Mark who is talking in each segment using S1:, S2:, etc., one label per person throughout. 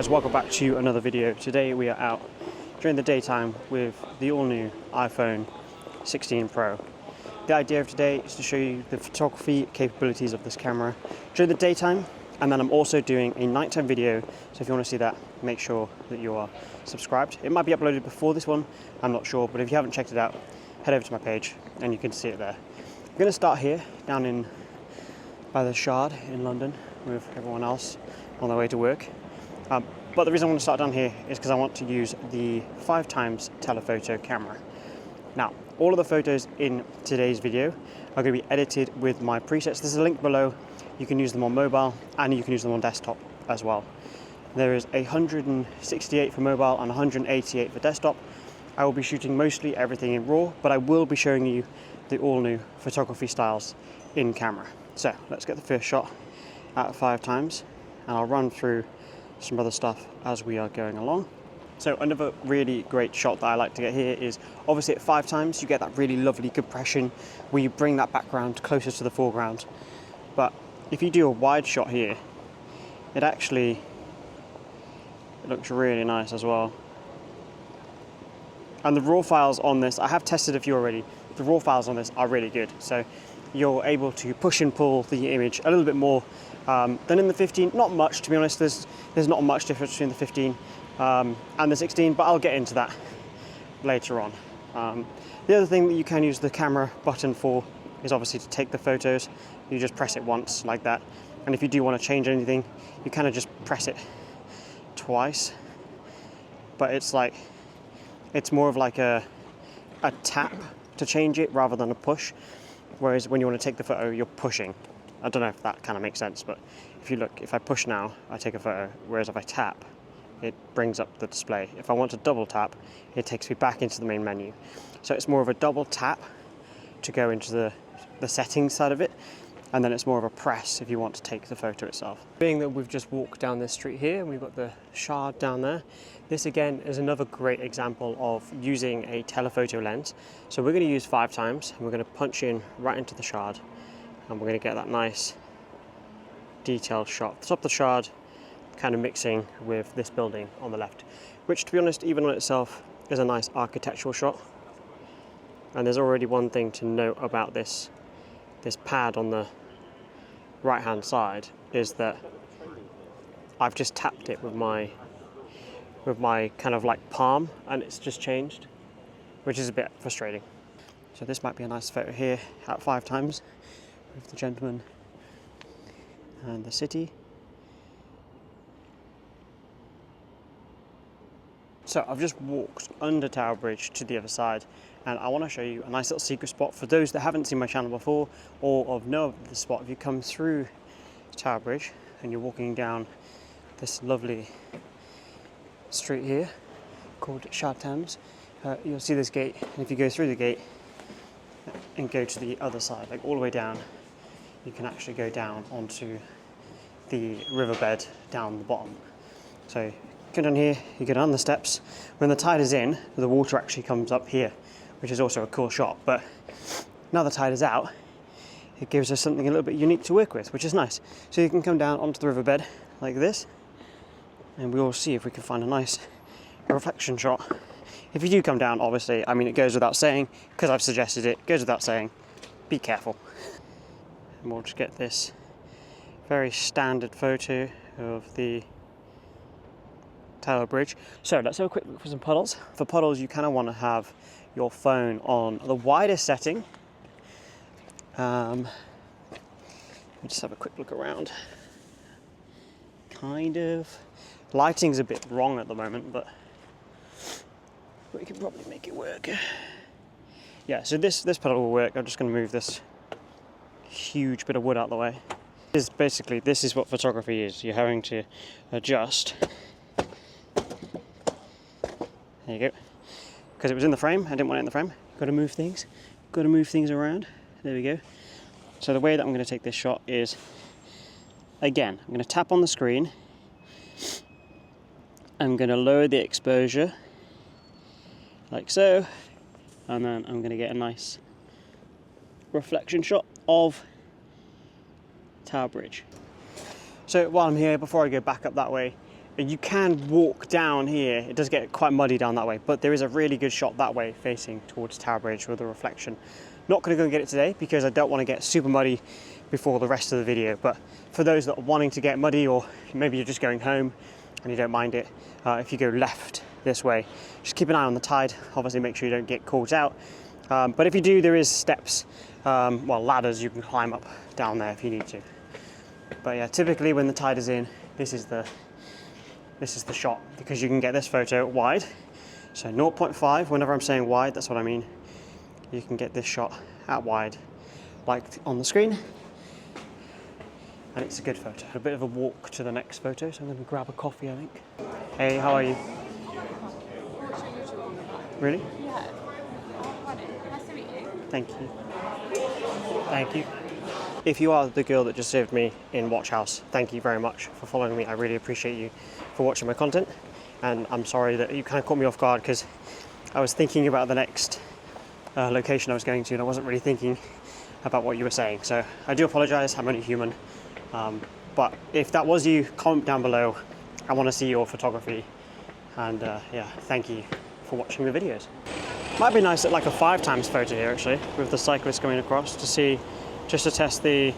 S1: guys, welcome back to another video. Today we are out during the daytime with the all-new iPhone 16 Pro. The idea of today is to show you the photography capabilities of this camera during the daytime, and then I'm also doing a nighttime video, so if you want to see that, make sure that you are subscribed. It might be uploaded before this one, I'm not sure, but if you haven't checked it out, head over to my page and you can see it there. I'm going to start here, down by the Shard in London with everyone else on their way to work. But the reason I want to start down here is because I want to use the 5x telephoto camera. Now, all of the photos in today's video are going to be edited with my presets. There's a link below. You can use them on mobile and you can use them on desktop as well. There is 168 for mobile and 188 for desktop. I will be shooting mostly everything in RAW, but I will be showing you the all-new photography styles in camera. So let's get the first shot at 5x, and I'll run through some other stuff as we are going along. So another really great shot that I like to get here is obviously at 5x you get that really lovely compression where you bring that background closer to the foreground. But if you do a wide shot here, it looks really nice as well. And the RAW files on this, I have tested a few already, the RAW files on this are really good. So you're able to push and pull the image a little bit more than in the 15. Not much, to be honest. There's not much difference between the 15 and the 16, but I'll get into that later on. The other thing that you can use the camera button for is obviously to take the photos. You just press it once like that, and if you do want to change anything, you kind of just press it twice. But it's more of like a tap to change it rather than a push. Whereas when you want to take the photo, you're pushing. I don't know if that kind of makes sense, but if you look, if I push now, I take a photo, whereas if I tap, it brings up the display. If I want to double tap, it takes me back into the main menu. So it's more of a double tap to go into the settings side of it, and then it's more of a press if you want to take the photo itself. Being that we've just walked down this street here, and we've got the Shard down there, this again is another great example of using a telephoto lens. So we're going to use 5x, and we're going to punch in right into the Shard, and we're going to get that nice detailed shot. The top of the Shard kind of mixing with this building on the left, which to be honest, even on itself, is a nice architectural shot. And there's already one thing to note about this pad on the right hand side, is that I've just tapped it with my kind of like palm, and it's just changed, which is a bit frustrating. So this might be a nice photo here at 5x with the gentleman and the city. So I've just walked under Tower Bridge to the other side, and I want to show you a nice little secret spot for those that haven't seen my channel before or know of the spot. If you come through Tower Bridge and you're walking down this lovely street here called Shard Thames, you'll see this gate, and if you go through the gate and go to the other side, like all the way down, you can actually go down onto the riverbed down the bottom. So go down here, you go down the steps. When the tide is in, the water actually comes up here, which is also a cool shot. But now the tide is out, it gives us something a little bit unique to work with, which is nice. So you can come down onto the riverbed like this, and we'll see if we can find a nice reflection shot. If you do come down, obviously, I mean, it goes without saying, because I've suggested it, goes without saying, be careful. And we'll just get this very standard photo of the Tower Bridge. So let's have a quick look for some puddles. For puddles, you kind of want to have your phone on the widest setting. Let me just have a quick look around. Kind of. Lighting's a bit wrong at the moment, but we can probably make it work. Yeah, so this puddle will work. I'm just going to move this huge bit of wood out of the way. This is what photography is. You're having to adjust. There you go. Because it was in the frame, I didn't want it in the frame. Got to move things. Got to move things around. There we go. So the way that I'm going to take this shot is, again, I'm going to tap on the screen. I'm going to lower the exposure, like so, and then I'm going to get a nice reflection shot of Tower Bridge. So while I'm here, before I go back up that way, You can walk down here. It does get quite muddy down that way, but there is a really good shot that way facing towards Tower Bridge with a reflection. Not going to go and get it today because I don't want to get super muddy before the rest of the video, but for those that are wanting to get muddy, or maybe you're just going home and you don't mind it, if you go left this way, just keep an eye on the tide. Obviously make sure you don't get caught out, but if you do, there is steps, well, ladders you can climb up down there if you need to. But yeah, typically when the tide is in, this is the shot, because you can get this photo wide. So 0.5, whenever I'm saying wide, that's what I mean. You can get this shot at wide, like on the screen, and it's a good photo. A bit of a walk to the next photo, so I'm going to grab a coffee, I think. Hey, how are you? Really?
S2: Yeah. Nice to meet you.
S1: Thank you. Thank you. If you are the girl that just served me in Watch House, thank you very much for following me. I really appreciate you for watching my content, and I'm sorry that you kind of caught me off guard because I was thinking about the next location I was going to, and I wasn't really thinking about what you were saying. So I do apologize, I'm only human. But if that was you, comment down below. I want to see your photography, and yeah, thank you for watching the videos. Might be nice at like a 5x photo here actually, with the cyclist going across, to see, just to test the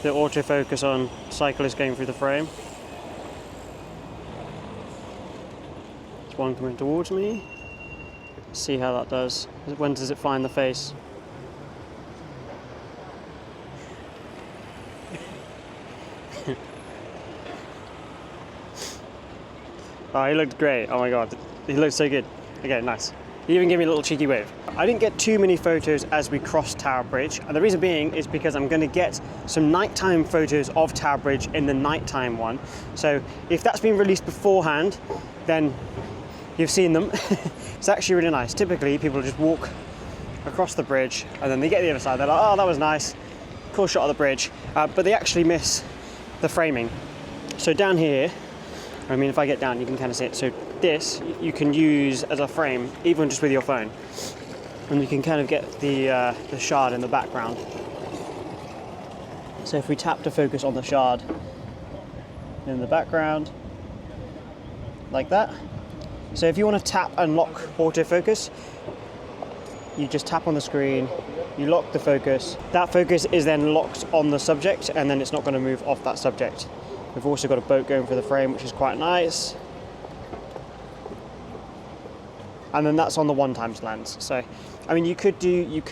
S1: autofocus on cyclist going through the frame. There's one coming towards me. See how that does. When does it find the face? Oh, he looked great. Oh my god, he looked so good. Okay, nice. He even gave me a little cheeky wave. I didn't get too many photos as we crossed Tower Bridge, and the reason being is because I'm going to get some nighttime photos of Tower Bridge in the nighttime one. So if that's been released beforehand, then you've seen them. It's actually really nice. Typically people just walk across the bridge and then they get to the other side, they're like, oh, that was nice, cool shot of the bridge, but they actually miss the framing. So down here, I mean, if I get down, you can kind of see it. So this you can use as a frame, even just with your phone, and you can kind of get the shard in the background. So if we tap to focus on the shard in the background, like that. So if you want to tap and lock autofocus, you just tap on the screen, you lock the focus. That focus is then locked on the subject, and then it's not going to move off that subject. We've also got a boat going for the frame, which is quite nice. And then that's on the 1x lens. So, I mean, you could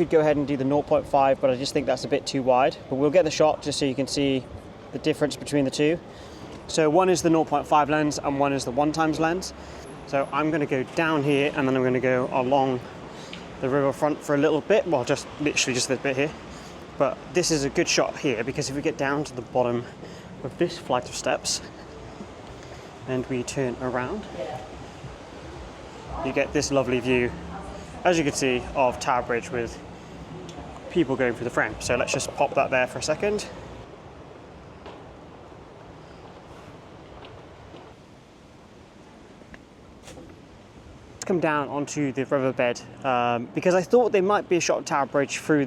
S1: go ahead and do the 0.5, but I just think that's a bit too wide. But we'll get the shot just so you can see the difference between the two. So one is the 0.5 lens and one is the 1x lens. So I'm going to go down here and then I'm going to go along the riverfront for a little bit. Well, just literally just this bit here. But this is a good shot here because if we get down to the bottom of this flight of steps and we turn around, you get this lovely view, as you can see, of Tower Bridge with people going through the frame. So let's just pop that there for a second. Let's come down onto the riverbed because I thought there might be a shot of Tower Bridge through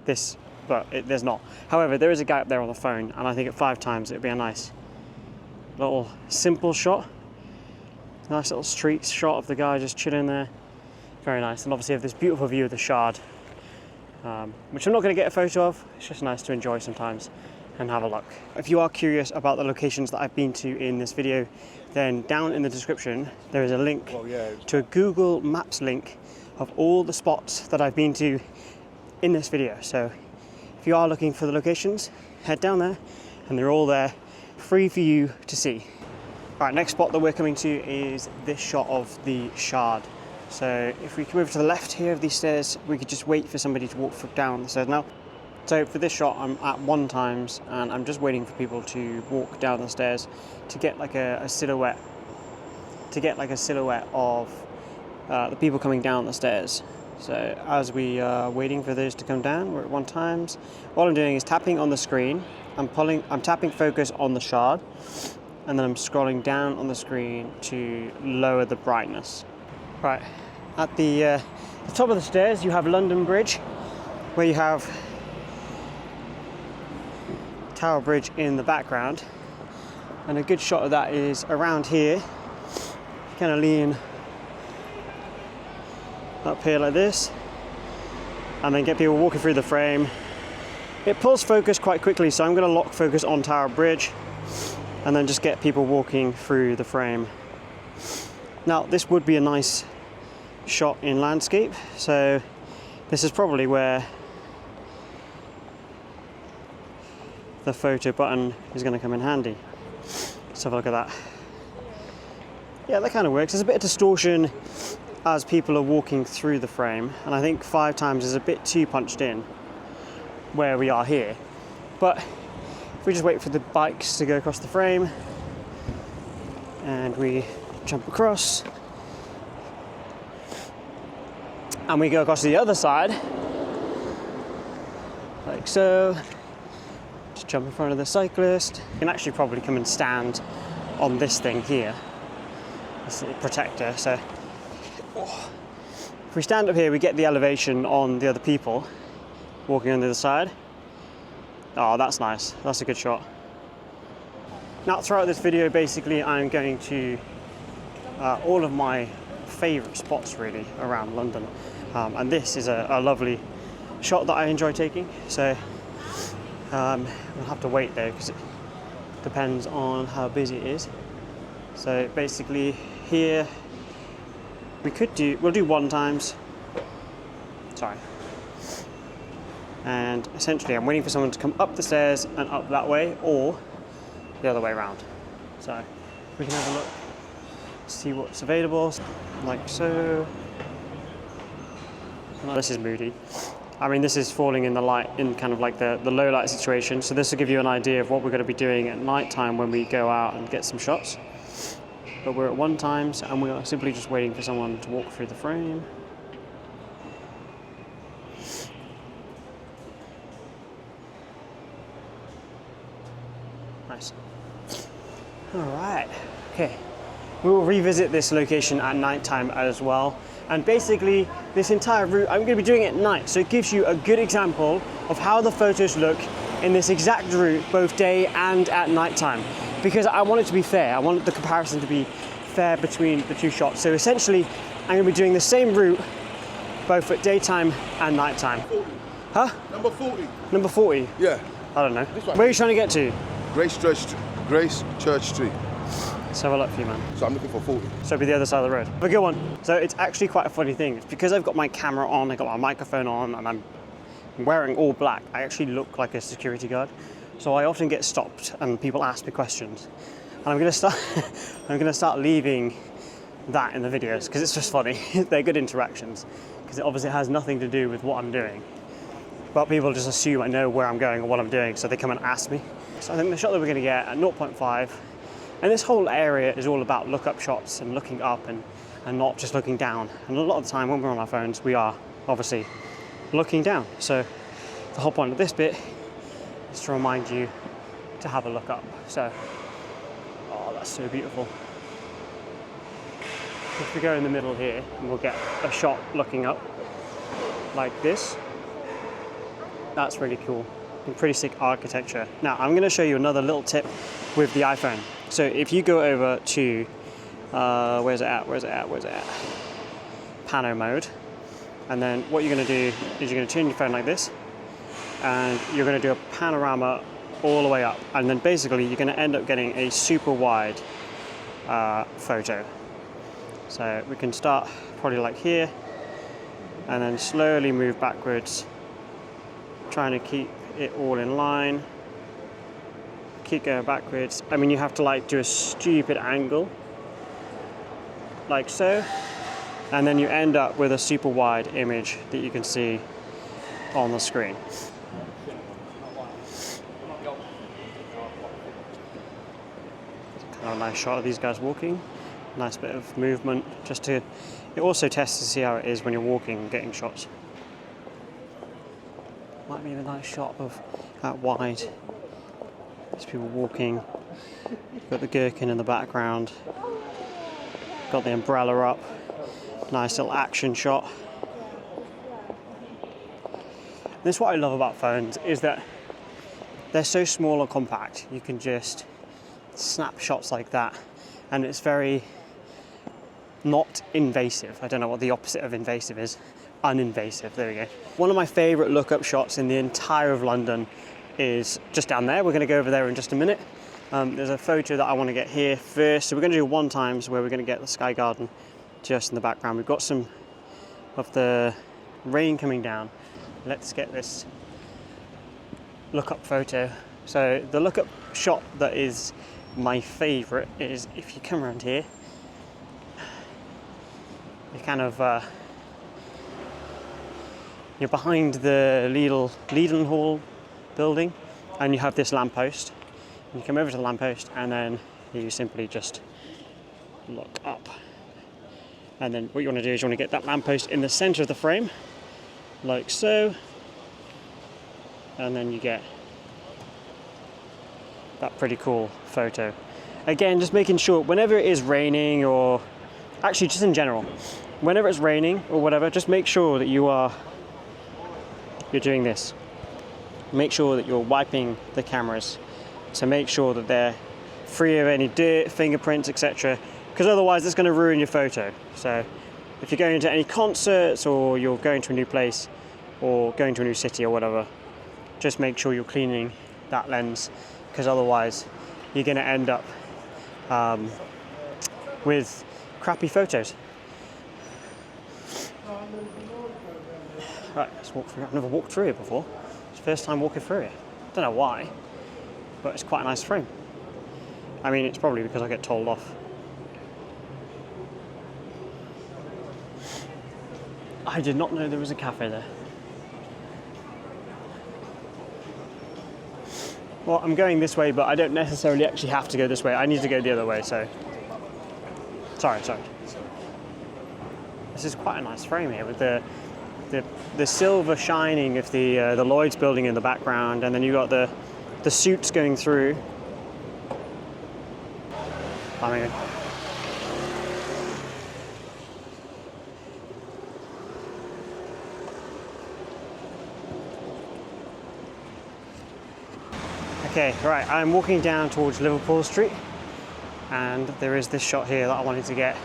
S1: this, but there's not. However, there is a guy up there on the phone, and I think at 5x it'd be a nice little simple shot. Nice little street shot of the guy just chilling there. Very nice. And obviously you have this beautiful view of the shard, which I'm not going to get a photo of. It's just nice to enjoy sometimes and have a look. If you are curious about the locations that I've been to in this video, then down in the description there is a link to a Google Maps link of all the spots that I've been to in this video. So if you are looking for the locations, head down there and they're all there, free for you to see. All right, next spot that we're coming to is this shot of the shard. So if we come over to the left here of these stairs, we could just wait for somebody to walk down the stairs now. So for this shot, I'm at 1x and I'm just waiting for people to walk down the stairs to get like a silhouette, of the people coming down the stairs. So as we are waiting for those to come down, we're at 1x. All I'm doing is tapping on the screen. I'm tapping focus on the shard, and then I'm scrolling down on the screen to lower the brightness. Right, at the top of the stairs you have London Bridge, where you have Tower Bridge in the background, And a good shot of that is around here. Kind of lean up here like this, and then get people walking through the frame. It pulls focus quite quickly, so I'm going to lock focus on Tower Bridge and then just get people walking through the frame. Now, this would be a nice shot in landscape, so this is probably where the photo button is going to come in handy. Let's have a look at that. Yeah, that kind of works. There's a bit of distortion as people are walking through the frame, and I think 5 times is a bit too punched in where we are here. But if we just wait for the bikes to go across the frame and we jump across and we go across to the other side like so, just jump in front of the cyclist. You can actually probably come and stand on this thing here, this little protector. So if we stand up here, we get the elevation on the other people walking on the other side. Oh, that's nice. That's a good shot. Now, throughout this video, basically, I'm going to all of my favourite spots really around London, and this is a lovely shot that I enjoy taking. So we'll have to wait though, because it depends on how busy it is. So basically, here we'll do 1 times. Sorry. And essentially I'm waiting for someone to come up the stairs and up that way, or the other way around. So we can have a look, see what's available, like so. Oh, this is moody. I mean, this is falling in the light, in kind of like the low light situation. So this will give you an idea of what we're going to be doing at night time when we go out and get some shots. But we're at 1 times and we're simply just waiting for someone to walk through the frame. Nice. All right, okay. We will revisit this location at night time as well. And basically, this entire route, I'm going to be doing it at night. So it gives you a good example of how the photos look in this exact route, both day and at night time. Because I want it to be fair. I want the comparison to be fair between the 2 shots. So essentially, I'm going to be doing the same route, both at daytime and nighttime.
S3: 40.
S1: Huh?
S3: Number 40.
S1: Number 40?
S3: Yeah.
S1: I don't know.
S3: This one.
S1: Where are you trying to get to?
S3: Grace Church Street.
S1: Let's have a look for you, man.
S3: So I'm looking for 40.
S1: So it'll be the other side of the road. But good one. So it's actually quite a funny thing. It's because I've got my camera on, I've got my microphone on, and I'm wearing all black. I actually look like a security guard. So I often get stopped and people ask me questions. And I'm gonna start leaving that in the videos because it's just funny. They're good interactions because it obviously has nothing to do with what I'm doing. But people just assume I know where I'm going or what I'm doing, so they come and ask me. So I think the shot that we're gonna get at 0.5, and this whole area is all about look-up shots and looking up and not just looking down. And a lot of the time when we're on our phones, we are obviously looking down. So the whole point of this bit is to remind you to have a look up. So, oh, that's so beautiful. If we go in the middle here, and we'll get a shot looking up like this. That's really cool. And pretty sick architecture. Now, I'm going to show you another little tip with the iPhone. So if you go over to, where's it at? Pano mode. And then what you're going to do is you're going to turn your phone like this, and you're going to do a panorama all the way up. And then basically you're going to end up getting a super wide photo. So we can start probably like here, and then slowly move backwards, trying to keep it all in line. Keep going backwards. I mean, you have to like do a stupid angle, like so, and then you end up with a super wide image that you can see on the screen. Kind of a nice shot of these guys walking. Nice bit of movement, just to, it also tests to see how it is when you're walking and getting shots. Might be a nice shot of that wide. There's people walking. Got the gherkin in the background. Got the umbrella up. Nice little action shot. This is what I love about phones, is that they're so small and compact. You can just snapshots like that, and it's very not invasive. I don't know what the opposite of invasive is. Uninvasive, there we go. One of my favorite lookup shots in the entire of London is just down there. We're going to go over there in just a minute. There's a photo that I want to get here first. So we're going to do one times where we're going to get the Sky Garden just in the background. We've got some of the rain coming down. Let's get this lookup photo. So the lookup shot that is my favorite is if you come around here, you kind of you're behind the Leadenhall building, and you have this lamppost. You come over to the lamppost, and then you simply just look up. And then what you want to do is you want to get that lamppost in the center of the frame, like so. And then you get that pretty cool photo. Again, just making sure whenever it is raining, or actually just in general, whenever it's raining or whatever, just make sure that you're doing this. Make sure that you're wiping the cameras to make sure that they're free of any dirt, fingerprints, etc. Because otherwise it's going to ruin your photo. So if you're going to any concerts, or you're going to a new place, or going to a new city or whatever, just make sure you're cleaning that lens, because otherwise you're going to end up with crappy photos. Right, let's walk through. I've never walked through here before. It's the first time walking through here. Don't know why, but it's quite a nice frame. I mean, it's probably because I get told off. I did not know there was a cafe there. Well, I'm going this way, but I don't necessarily actually have to go this way. I need to go the other way, so... Sorry. This is quite a nice frame here with the silver shining of the Lloyd's building in the background, and then you've got the suits going through. I mean, okay, right, I'm walking down towards Liverpool Street, and there is this shot here that I wanted to get.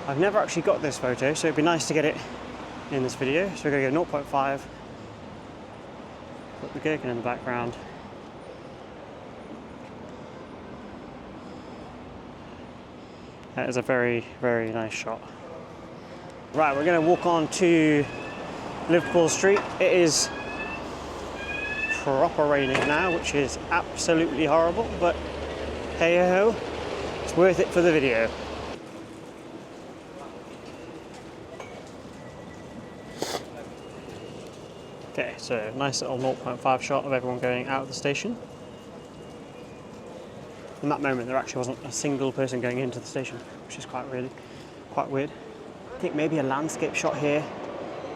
S1: I've never actually got this photo, so it'd be nice to get it in this video. So we're going to go 0.5, put the gherkin in the background. That is a very, very nice shot. Right, we're going to walk on to Liverpool Street. It is proper raining now, which is absolutely horrible, but hey ho, it's worth it for the video. Okay, so nice little 0.5 shot of everyone going out of the station. In that moment, there actually wasn't a single person going into the station, which is quite weird. I think maybe a landscape shot here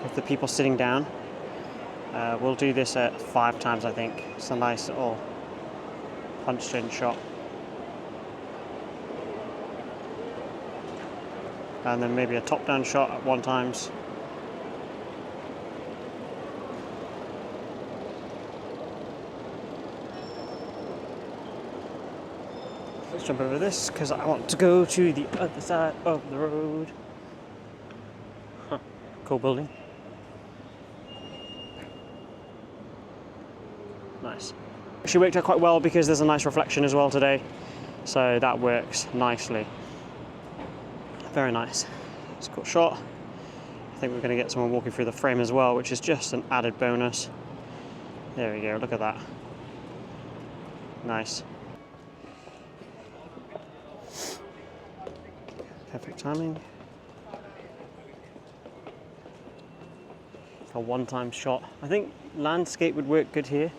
S1: of the people sitting down. We'll do this at 5 times, I think. It's a nice little punched-in shot. And then maybe a top-down shot at 1 times. Let's jump over this because I want to go to the other side of the road. Huh. Cool building. Nice. Actually worked out quite well because there's a nice reflection as well today, so that works nicely. Very nice. It's a cool shot. I think we're going to get someone walking through the frame as well, which is just an added bonus. There we go, look at that. Nice. Perfect timing. A 1-time shot. I think landscape would work good here,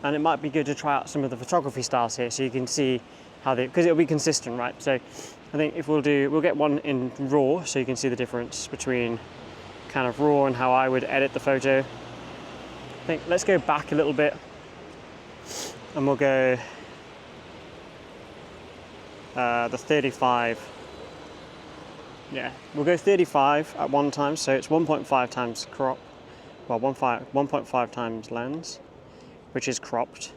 S1: and it might be good to try out some of the photography styles here so you can see how they, because it'll be consistent, right? So I think if we'll get one in RAW so you can see the difference between kind of RAW and how I would edit the photo. I think let's go back a little bit and we'll go the 35. Yeah, we'll go 35 at 1 time, so it's 1.5 times crop, well 1.5 times lens, which is cropped.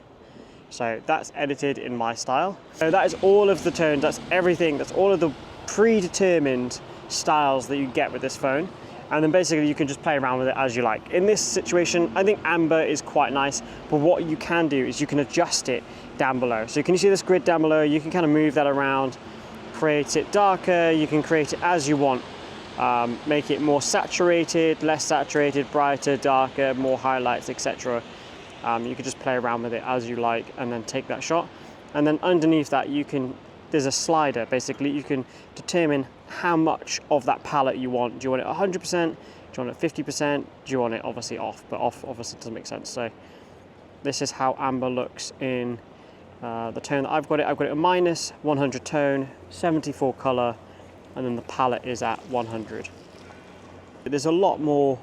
S1: So that's edited in my style. So that is all of the tones, that's everything, that's all of the predetermined styles that you get with this phone. And then basically you can just play around with it as you like. In this situation, I think amber is quite nice, but what you can do is you can adjust it down below. So can you see this grid down below? You can kind of move that around, create it darker, you can create it as you want. Make it more saturated, less saturated, brighter, darker, more highlights, etc. You can just play around with it as you like and then take that shot. And then underneath that there's a slider, basically you can determine how much of that palette you want. Do you want it 100%? Do you want it 50%? Do you want it obviously off? But off obviously doesn't make sense. So this is how amber looks in the tone that I've got it. I've got it a minus 100 tone, 74 color, and then the palette is at 100. There's a lot more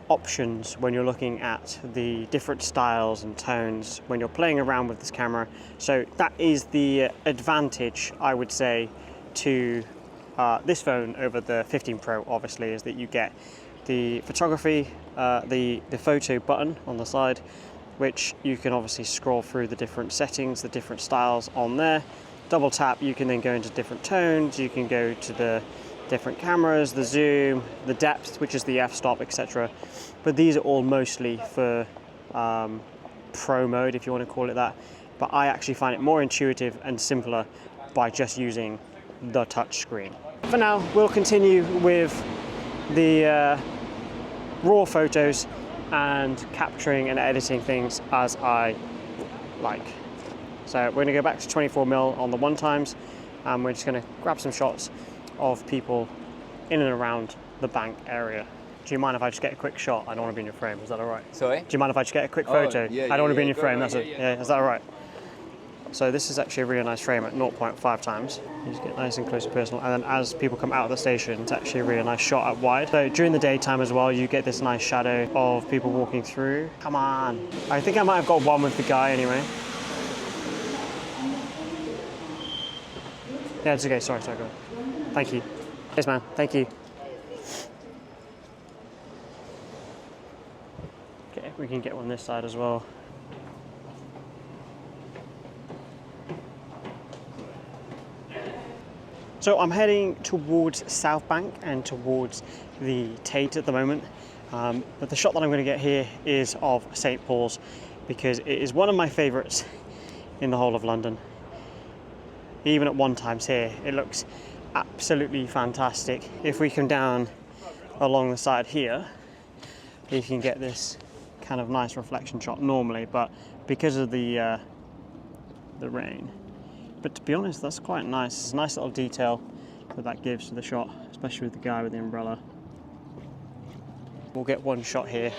S1: options when you're looking at the different styles and tones when you're playing around with this camera. So that is the advantage, I would say, to this phone over the 15 Pro, obviously, is that you get the photography, the photo button on the side, which you can obviously scroll through the different settings, the different styles on there. Double tap, you can then go into different tones, you can go to the different cameras, the zoom, the depth, which is the f-stop, etc. But these are all mostly for pro mode, if you want to call it that. But I actually find it more intuitive and simpler by just using the touch screen. For now, we'll continue with the raw photos and capturing and editing things as I like. So we're going to go back to 24mm on the 1x, and we're just going to grab some shots of people in and around the bank area. Do you mind if I just get a quick shot? I don't want to be in your frame. Is that all right?
S4: Sorry?
S1: Do you mind if I just get a quick photo?
S4: Yeah,
S1: I don't want to be in your frame.
S4: That's
S1: it. Yeah, is that all right? So this is actually a really nice frame at 0.5x. You just get nice and close and personal. And then as people come out of the station, it's actually a really nice shot at wide. So during the daytime as well, you get this nice shadow of people walking through. Come on. I think I might have got one with the guy anyway. Yeah, it's okay. Sorry, go on. Thank you. Yes, man. Thank you. Okay, we can get one this side as well. So I'm heading towards South Bank and towards the Tate at the moment. But the shot that I'm going to get here is of St. Paul's, because it is one of my favourites in the whole of London. Even at 1x here, it looks absolutely fantastic. If we come down along the side here, you can get this kind of nice reflection shot normally, but because of the rain. But to be honest, that's quite nice. It's a nice little detail that gives to the shot, especially with the guy with the umbrella. We'll get one shot here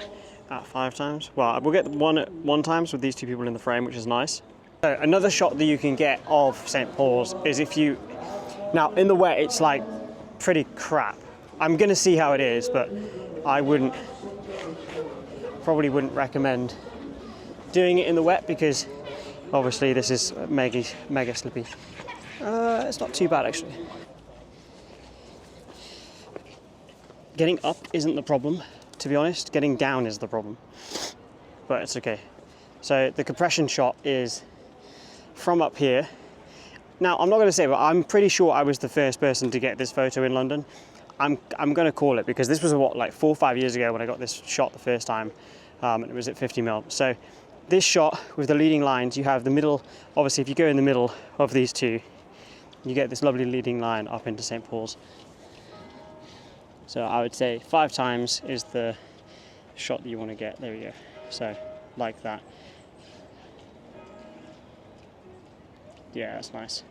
S1: at 5x. Well, we'll get one at 1x with these two people in the frame, which is nice. So another shot that you can get of St. Paul's is if you, now in the wet it's like pretty crap. I'm gonna see how it is, but I probably wouldn't recommend doing it in the wet, because obviously this is mega slippy. It's not too bad actually. Getting up isn't the problem, to be honest. Getting down is the problem, but it's okay. So the compression shot is from up here. Now, I'm not going to say, but I'm pretty sure I was the first person to get this photo in London. I'm going to call it, because this was like 4 or 5 years ago when I got this shot the first time, and it was at 50mm. So this shot with the leading lines, you have the middle, obviously if you go in the middle of these two, you get this lovely leading line up into St. Paul's. So I would say 5x is the shot that you want to get. There we go. So like that. Yeah, that's nice.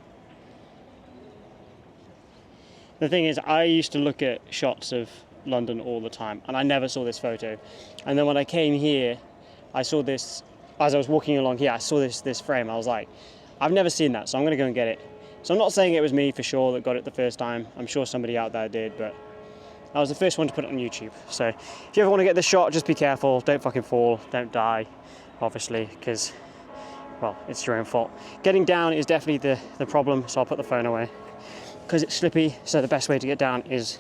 S1: The thing is, I used to look at shots of London all the time, and I never saw this photo. And then when I came here, I saw this, as I was walking along here, I saw this frame. I was like, I've never seen that, so I'm gonna go and get it. So I'm not saying it was me for sure that got it the first time. I'm sure somebody out there did, but I was the first one to put it on YouTube. So if you ever want to get this shot, just be careful. Don't fucking fall, don't die, obviously, because, well, it's your own fault. Getting down is definitely the problem, so I'll put the phone away, because it's slippy. So the best way to get down is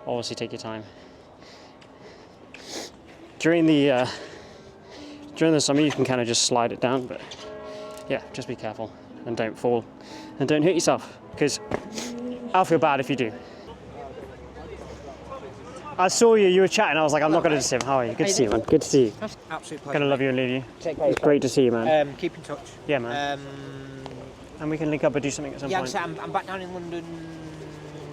S1: obviously take your time. During the During the summer you can kind of just slide it down, but yeah, just be careful and don't fall and don't hit yourself, because I'll feel bad if you do. I saw you were chatting, I was like, I'm not going to see him. How are you? Good to see you, man. Good to see you.
S4: Absolute pleasure.
S1: Gonna love you and leave you.
S4: Take care.
S1: It's great to see you, man.
S4: Keep in touch.
S1: Yeah, man. And we can link up and do something at some point.
S4: Yeah, I'm back down in London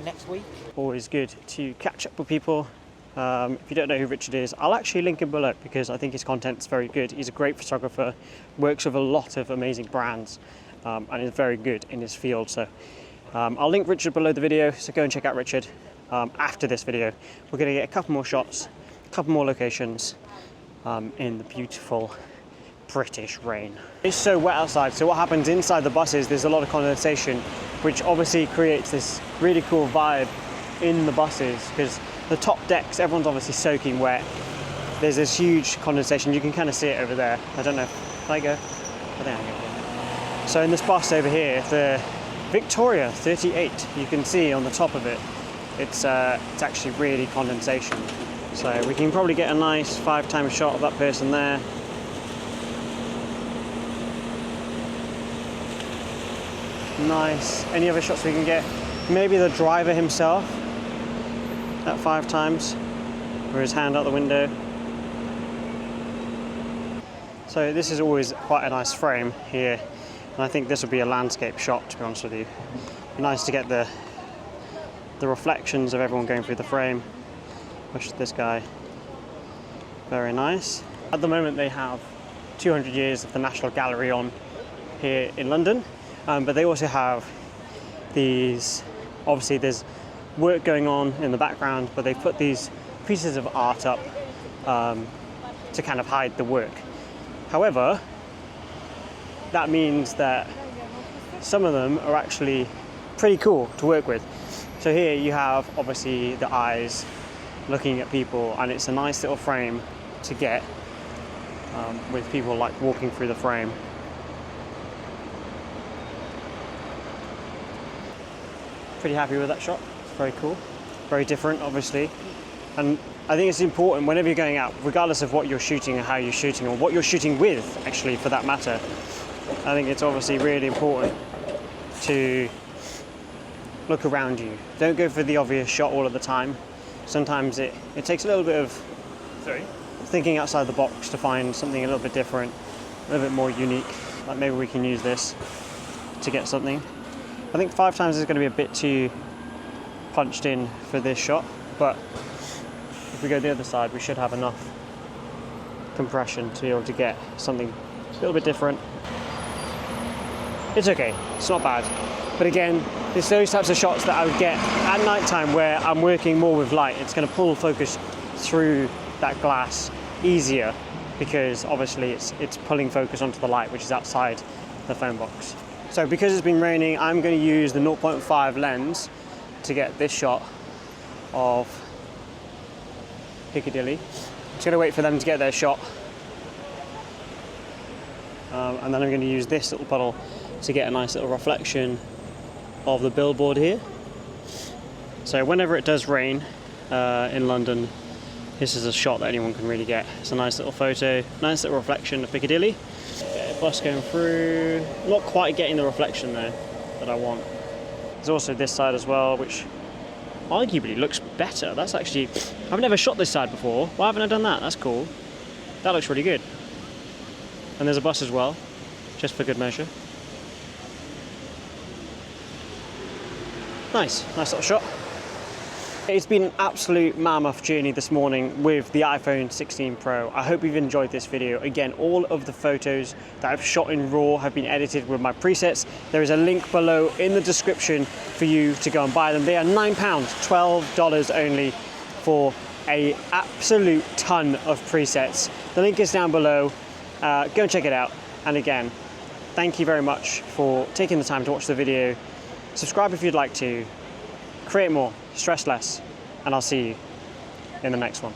S4: next week.
S1: Always good to catch up with people. If you don't know who Richard is, I'll actually link him below because I think his content's very good. He's a great photographer, works with a lot of amazing brands, and is very good in his field. So I'll link Richard below the video, so go and check out Richard. After this video, we're going to get a couple more shots, a couple more locations in the beautiful British rain. It's so wet outside, so what happens inside the buses, there's a lot of condensation, which obviously creates this really cool vibe in the buses, because the top decks, everyone's obviously soaking wet. There's this huge condensation. You can kind of see it over there. I don't know. Can I go? I think I can go. So in this bus over here, the Victoria 38, you can see on the top of it, it's actually really condensation. So we can probably get a nice 5-time shot of that person there. Nice. Any other shots we can get? Maybe the driver himself at 5 times, with his hand out the window. So this is always quite a nice frame here, and I think this would be a landscape shot, to be honest with you. It'd be nice to get the reflections of everyone going through the frame. Push this guy. Very nice. At the moment they have 200 years of the National Gallery on here in London, but they also have these, obviously there's work going on in the background, but they've put these pieces of art up to kind of hide the work. However, that means that some of them are actually pretty cool to work with. So here you have obviously the eyes looking at people, and it's a nice little frame to get with people like walking through the frame. Pretty happy with that shot. It's very cool, very different obviously, and I think it's important whenever you're going out, regardless of what you're shooting and how you're shooting, or what you're shooting with actually for that matter, I think it's obviously really important to look around you. Don't go for the obvious shot all of the time. Sometimes it takes a little bit of thinking outside the box to find something a little bit different, a little bit more unique. Like maybe we can use this to get something. I think 5 times is going to be a bit too punched in for this shot, but if we go the other side, we should have enough compression to be able to get something a little bit different. It's okay, it's not bad. But again, it's those types of shots that I would get at night time where I'm working more with light. It's going to pull focus through that glass easier, because obviously it's pulling focus onto the light, which is outside the phone box. So because it's been raining, I'm going to use the 0.5 lens to get this shot of Piccadilly. I'm just going to wait for them to get their shot, and then I'm going to use this little puddle to get a nice little reflection of the billboard here. So whenever it does rain in London, this is a shot that anyone can really get. It's a nice little photo, nice little reflection of Piccadilly. Bus going through, not quite getting the reflection though that I want. There's also this side as well, which arguably looks better. That's actually, I've never shot this side before. Why haven't I done that? That's cool. That looks really good. And there's a bus as well, just for good measure. Nice little shot. It's been an absolute mammoth journey this morning with the iPhone 16 Pro. I hope you've enjoyed this video. Again, all of the photos that I've shot in RAW have been edited with my presets. There is a link below in the description for you to go and buy them. They are £9, $12 only for an absolute ton of presets. The link is down below. Go and check it out. And again, thank you very much for taking the time to watch the video. Subscribe if you'd like to. Create more, stress less, and I'll see you in the next one.